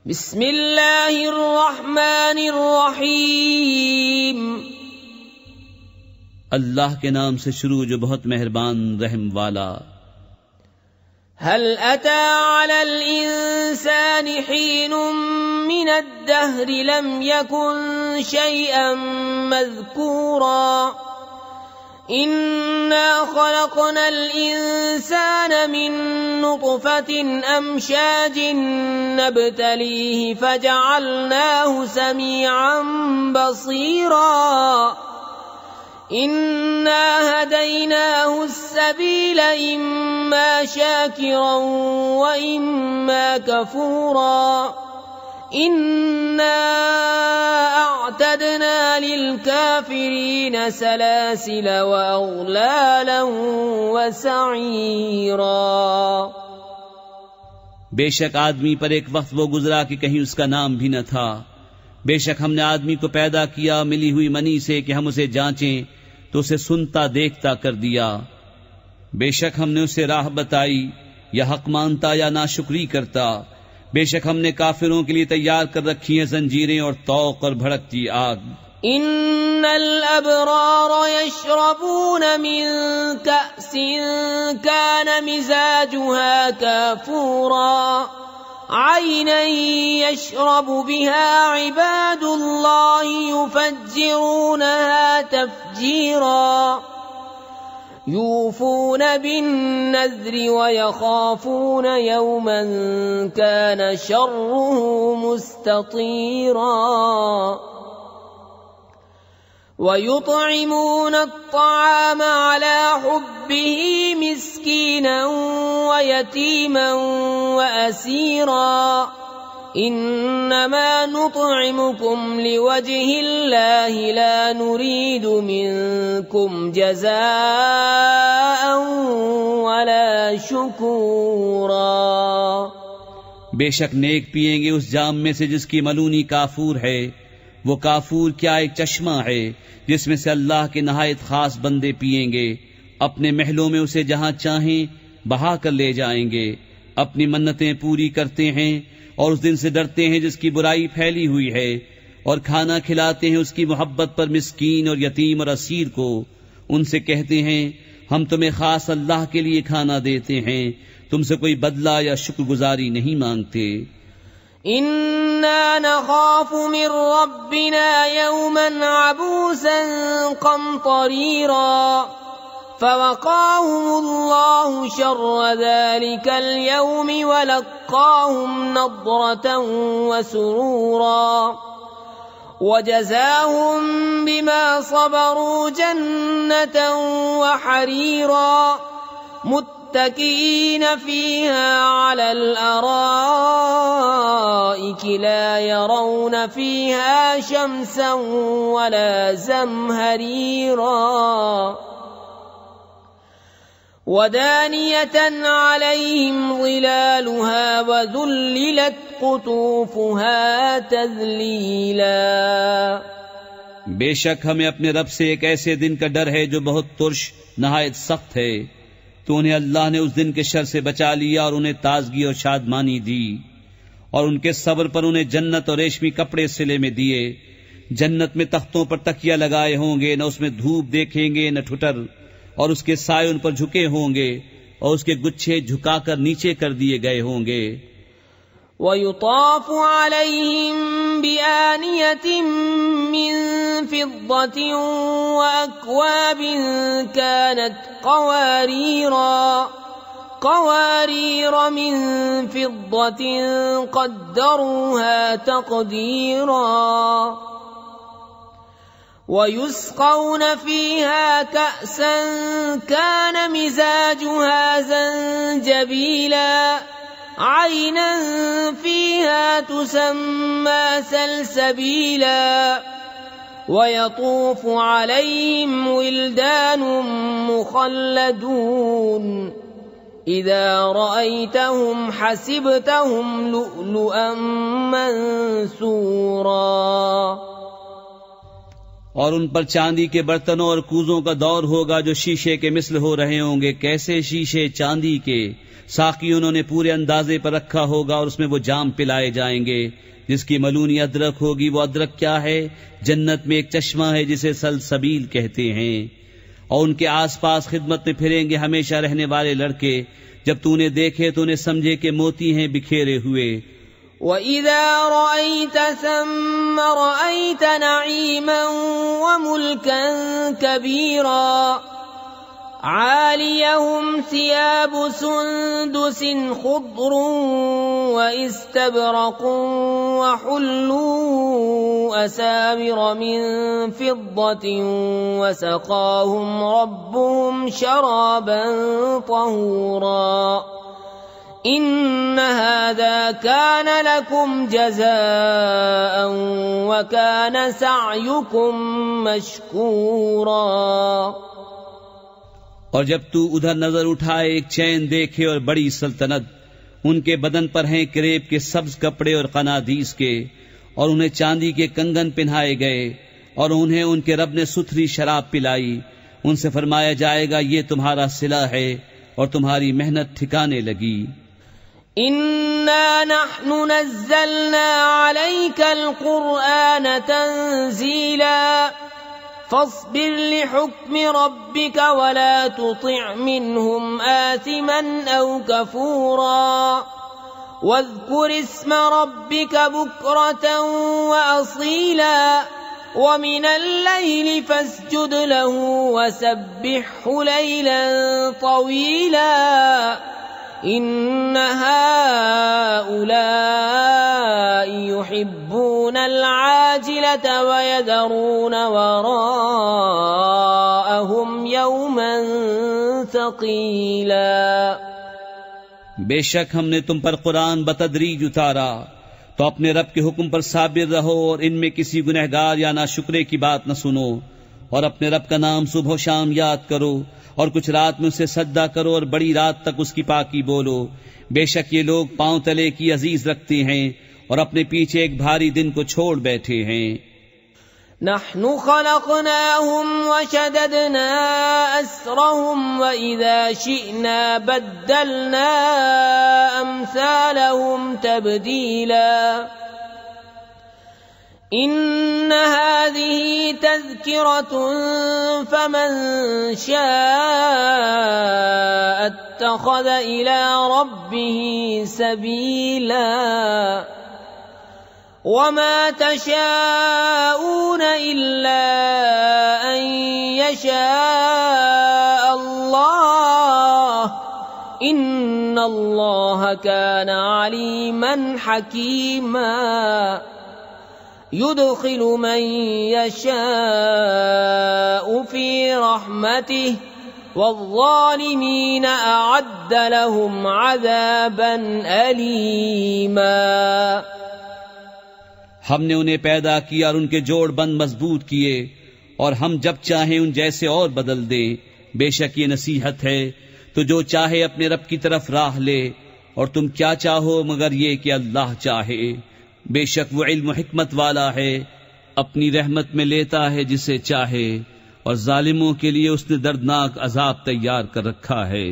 بسم اللہ الرحمن الرحیم۔ اللہ کے نام سے شروع جو بہت مہربان رحم والا۔ هل أتى على الإنسان حين من الدهر لم يكن شيئا مذكورا إنا خلقنا الإنسان من نطفة أمشاج نبتليه فجعلناه سميعا بصيرا إنا هديناه السبيل إما شاكرا وإما كفورا إنا أعتدنا للكافرين سلاسل وأغلالا وسعيرا۔ بے شک آدمی پر ایک وقت وہ گزرا کہ کہیں اس کا نام بھی نہ تھا۔ بے شک ہم نے آدمی کو پیدا کیا ملی ہوئی منی سے کہ ہم اسے جانچیں تو اسے سنتا دیکھتا کر دیا۔ بے شک ہم نے اسے راہ بتائی، یا حق مانتا یا ناشکری کرتا۔ بے شک ہم نے کافروں کے لیے تیار کر رکھی ہیں زنجیریں اور طوق اور بھڑکتی آگ۔ ان الابرار يشربون من كأس كان مزاجها كافورا عينا يشرب بها عباد الله يفجرونها تفجيرا يوفون بالنذر ويخافون يوما كان شره مستطيرا ويطعمون الطعام على حبه مسكينا ويتيما وأسيرا إنما نطعمكم لوجه الله لا نريد منكم جزاء ولا شكورا۔ بے شک نیک پیئیں گے اس جام میں سے جس کی ملونی کافور ہے۔ وہ کافور کیا ایک چشمہ ہے جس میں سے اللہ کے نہایت خاص بندے پیئیں گے، اپنے محلوں میں اسے جہاں چاہیں بہا کر لے جائیں گے، اپنی منتیں پوری کرتے ہیں اور اس دن سے ڈرتے ہیں جس کی برائی پھیلی ہوئی ہے، اور کھانا کھلاتے ہیں اس کی محبت پر مسکین اور یتیم اور اسیر کو۔ ان سے کہتے ہیں ہم تمہیں خاص اللہ کے لیے کھانا دیتے ہیں، تم سے کوئی بدلہ یا شکر گزاری نہیں مانگتے۔ إنا نخاف من ربنا يوما عبوسا قمطريرا فوقاهم الله شر ذلك اليوم ولقاهم نضرة وسرورا وجزاهم بما صبروا جنة وحريرا متكئين فيها على الأرائك لا يرون فيها شمسا ولا زمهريرا ودانية عليهم ظلالها وذللت قطوفها تذليلا۔ بے شک ہمیں اپنے رب سے ایک ایسے دن کا ڈر ہے جو بہت ترش نہایت سخت ہے، تو انہیں اللہ نے اس دن کے شر سے بچا لیا اور انہیں تازگی اور شادمانی دی، اور ان کے صبر پر انہیں جنت اور ریشمی کپڑے سلے میں دیے۔ جنت میں تختوں پر تکیہ لگائے ہوں گے، نہ اس میں دھوپ دیکھیں گے نہ ٹھٹر، اور اس کے سائے ان پر جھکے ہوں گے اور اس کے گچھے جھکا کر نیچے کر دیے گئے ہوں گے۔ وَيُطَافُ عَلَيْهِمْ بِآنِيَةٍ مِّن فِضَّةٍ وَأَكْوَابٍ كَانَتْ قَوَارِيرَ مِن فِضَّةٍ قَدَّرُوهَا تَقْدِيرًا وَيُسْقَوْنَ فِيهَا كَأْسًا كَانَ مِزَاجُهَا زَنجَبِيلًا عَيْنًا فِيهَا تُسَمَّى سَلْسَبِيلًا وَيَطُوفُ عَلَيْهِمْ وِلْدَانٌ مُخَلَّدُونَ إِذَا رَأَيْتَهُمْ حَسِبْتَهُمْ لُؤْلُؤًا منثورا۔ اور ان پر چاندی کے برتنوں اور کوزوں کا دور ہوگا جو شیشے کے مثل ہو رہے ہوں گے. کیسے شیشے چاندی کے، ساقی انہوں نے پورے اندازے پر رکھا ہوگا اور اس میں وہ جام پلائے جائیں گے جس کی ملونی ادرک ہوگی. وہ ادرک کیا ہے؟ جنت میں ایک چشمہ ہے جسے سلسبیل کہتے ہیں. اور ان کے آس پاس خدمت میں پھریں گے ہمیشہ رہنے والے لڑکے. جب تو انہیں دیکھے تو انہیں سمجھے کہ موتی ہیں بکھیرے ہوئے. وَإِذَا رَأَيْتَ ثَمَّ رَأَيْتَ نَعِيمًا وَمُلْكًا كَبِيرًا عَالِيَهُمْ ثِيَابُ سُنْدُسٍ خُضْرٌ وَإِسْتَبْرَقٌ وَحُلُّوا أَسَاوِرَ مِنْ فِضَّةٍ وَسَقَاهُمْ رَبُّهُمْ شَرَابًا طَهُورًا إِنَّ هَذَا كَانَ لَكُمْ جَزَاءً وَكَانَ سَعْيُكُمْ مَشْكُورًا. اور جب تو ادھر نظر اٹھائے ایک چین دیکھے اور بڑی سلطنت. ان کے بدن پر ہیں کریب کے سبز کپڑے اور قنادیس کے، اور انہیں چاندی کے کنگن پہنائے گئے، اور انہیں ان کے رب نے ستھری شراب پلائی. ان سے فرمایا جائے گا یہ تمہارا صلہ ہے اور تمہاری محنت ٹھکانے لگی. إِنَّا نَحْنُ نَزَّلْنَا عَلَيْكَ الْقُرْآنَ تَنزِيلًا فاصبر لحكم ربك ولا تطع منهم آثما أو كفورا واذكر اسم ربك بكرة وأصيلا ومن الليل فاسجد له وسبحه ليلا طويلا إن هؤلاء يحبون العاجلة ويذرون وراءهم يوما ثقيلا. بے شک ہم نے تم پر قرآن بتدریج اتارا تو اپنے رب کے حکم پر صابر رہو اور ان میں کسی گنہگار یا ناشکرے کی بات نہ سنو، اور اپنے رب کا نام صبح و شام یاد کرو، اور کچھ رات میں اسے سجدہ کرو اور بڑی رات تک اس کی پاکی بولو. بے شک یہ لوگ پاؤں تلے کی عزیز رکھتے ہیں اور اپنے پیچھے ایک بھاری دن کو چھوڑ بیٹھے ہیں. نحن خلقناهم وشددنا أسرهم وإذا شئنا بدلنا أمثالهم تبديلا إن هذه تذكرة فمن شاء اتخذ إلى ربه سبيلا وما تشاءون إلا أن يشاء الله إن الله كان عليما حكيما يدخل من يشاء في رحمته والظالمين أعد لهم عذابا أليما. ہم نے انہیں پیدا کیا اور ان کے جوڑ بند مضبوط کیے، اور ہم جب چاہیں ان جیسے اور بدل دیں. بے شک یہ نصیحت ہے تو جو چاہے اپنے رب کی طرف راہ لے، اور تم کیا چاہو مگر یہ کہ اللہ چاہے. بے شک وہ علم و حکمت والا ہے، اپنی رحمت میں لیتا ہے جسے چاہے، اور ظالموں کے لیے اس نے دردناک عذاب تیار کر رکھا ہے.